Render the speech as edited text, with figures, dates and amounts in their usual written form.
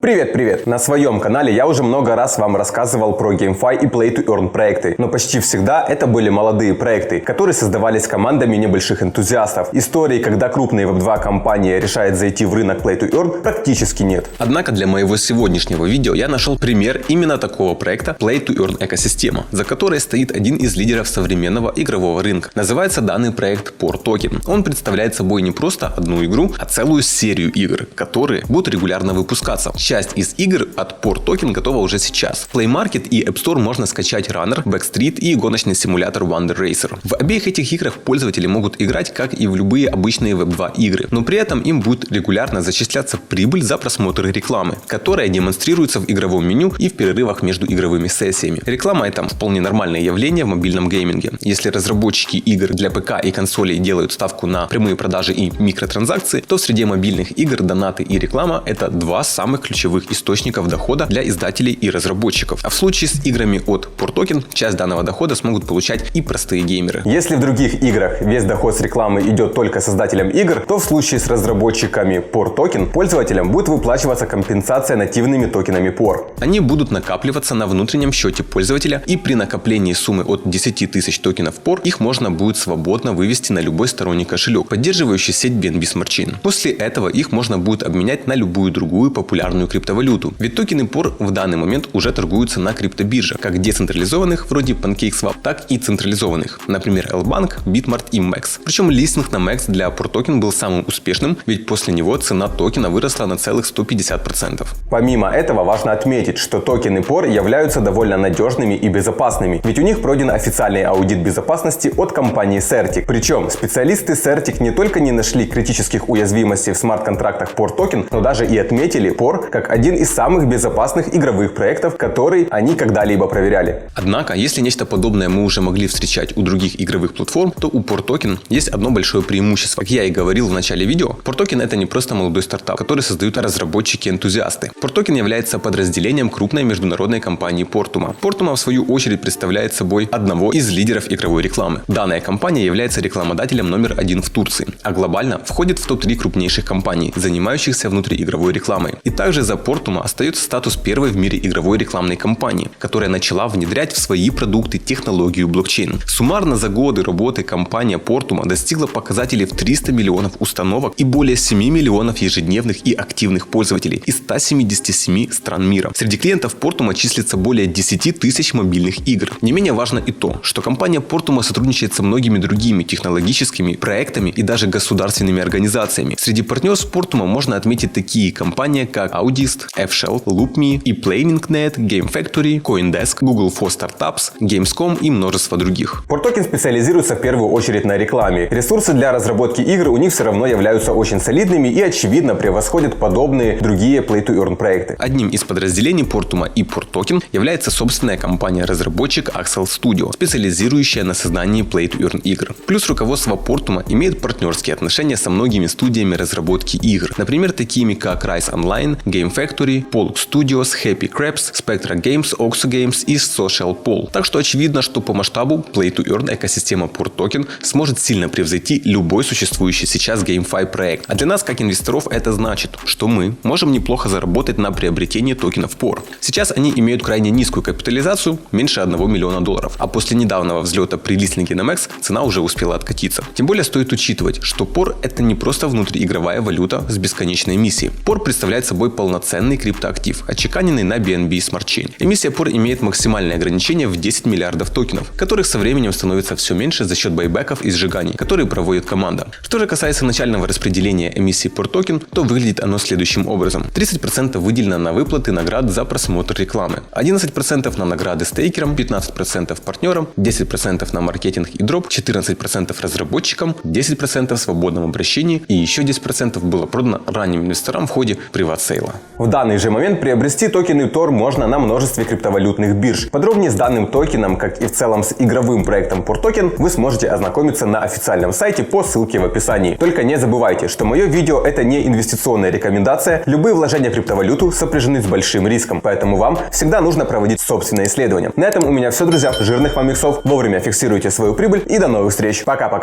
Привет! На своем канале я уже много раз вам рассказывал про GameFi и Play to Earn проекты, но почти всегда это были молодые проекты, которые создавались командами небольших энтузиастов. Истории, когда крупная веб-2 компания решает зайти в рынок Play to Earn, практически нет. Однако для моего сегодняшнего видео я нашел пример именно такого проекта Play to Earn экосистема, за которой стоит один из лидеров современного игрового рынка. Называется данный проект Portoken. Он представляет собой не просто одну игру, а целую серию игр, которые будут регулярно выпускаться. Часть из игр от Portoken готова уже сейчас. В Play Market и App Store можно скачать раннер, Backstreet и гоночный симулятор Wonder Racer. В обеих этих играх пользователи могут играть как и в любые обычные Web2 игры, но при этом им будет регулярно зачисляться прибыль за просмотр рекламы, которая демонстрируется в игровом меню и в перерывах между игровыми сессиями. Реклама — это вполне нормальное явление в мобильном гейминге. Если разработчики игр для ПК и консолей делают ставку на прямые продажи и микротранзакции, то в среде мобильных игр донаты и реклама — это два самых ключевых источников дохода для издателей и разработчиков. А в случае с играми от Portoken часть данного дохода смогут получать и простые геймеры. Если в других играх весь доход с рекламы идет только создателям игр, то в случае с разработчиками Portoken пользователям будет выплачиваться компенсация нативными токенами POR. Они будут накапливаться на внутреннем счете пользователя, и при накоплении суммы от 10 тысяч токенов POR их можно будет свободно вывести на любой сторонний кошелек, поддерживающий сеть BNB Smart Chain. После этого их можно будет обменять на любую другую популярную криптовалюту. Ведь токены POR в данный момент уже торгуются на криптобиржах, как децентрализованных, вроде PancakeSwap, так и централизованных, например, L-Bank, Bitmart и MEX. Причем листинг на MEX для Portoken был самым успешным, ведь после него цена токена выросла на целых 150%. Помимо этого, важно отметить, что токены POR являются довольно надежными и безопасными, ведь у них пройден официальный аудит безопасности от компании Certic. Причем специалисты Certic не только не нашли критических уязвимостей в смарт-контрактах Portoken, но даже и отметили POR как один из самых безопасных игровых проектов, который они когда-либо проверяли. Однако, если нечто подобное мы уже могли встречать у других игровых платформ, то у Portoken есть одно большое преимущество. Как я и говорил в начале видео, Portoken — это не просто молодой стартап, который создают разработчики-энтузиасты. Portoken является подразделением крупной международной компании Portuma. Portuma, в свою очередь, представляет собой одного из лидеров игровой рекламы. Данная компания является рекламодателем номер один в Турции, а глобально входит в топ-3 крупнейших компаний, занимающихся внутриигровой рекламой. И также за Portuma остается статус первой в мире игровой рекламной компании, которая начала внедрять в свои продукты технологию блокчейн. Суммарно за годы работы компания Portuma достигла показателей в 300 миллионов установок и более 7 миллионов ежедневных и активных пользователей из 177 стран мира. Среди клиентов Portuma числится более 10 тысяч мобильных игр. Не менее важно и то, что компания Portuma сотрудничает со многими другими технологическими проектами и даже государственными организациями. Среди партнеров Portuma можно отметить такие компании, как Audist, F-Shell, LoopMe, и Planning.net, Game Factory, CoinDesk, Google for Startups, Gamescom и множество других. Portoken специализируется в первую очередь на рекламе. Ресурсы для разработки игр у них все равно являются очень солидными и очевидно превосходят подобные другие Play to Earn проекты. Одним из подразделений Portuma и Portoken является собственная компания-разработчик Axel Studio, специализирующая на создании Play to Earn игр. Плюс руководство Portuma имеет партнерские отношения со многими студиями разработки игр, например, такими как Rise Online, Game Factory, Polk Studios, Happy Crabs, Spectra Games, Oxo Games и Social Pole. Так что очевидно, что по масштабу Play to Earn экосистема Portoken сможет сильно превзойти любой существующий сейчас GameFi проект. А для нас, как инвесторов, это значит, что мы можем неплохо заработать на приобретении токенов POR. Сейчас они имеют крайне низкую капитализацию, меньше $1 миллиона, а после недавнего взлета при листинге на MEX цена уже успела откатиться. Тем более стоит учитывать, что POR — это не просто внутриигровая валюта с бесконечной эмиссией. POR представляет собой полноценный криптоактив, отчеканенный на BNB Smart Chain. Эмиссия POR имеет максимальное ограничение в 10 миллиардов токенов, которых со временем становится все меньше за счет байбеков и сжиганий, которые проводит команда. Что же касается начального распределения эмиссии Portoken, то выглядит оно следующим образом. 30% выделено на выплаты наград за просмотр рекламы, 11% на награды стейкерам, 15% партнерам, 10% на маркетинг и дроп, 14% разработчикам, 10% в свободном обращении и еще 10% было продано ранним инвесторам в ходе приват-сейла. В данный же момент приобрести токены TOR можно на множестве криптовалютных бирж. Подробнее с данным токеном, как и в целом с игровым проектом Portoken, вы сможете ознакомиться на официальном сайте по ссылке в описании. Только не забывайте, что мое видео — это не инвестиционная рекомендация. Любые вложения в криптовалюту сопряжены с большим риском, поэтому вам всегда нужно проводить собственное исследование. На этом у меня все, друзья. Жирных вам иксов, вовремя фиксируйте свою прибыль и до новых встреч. Пока-пока.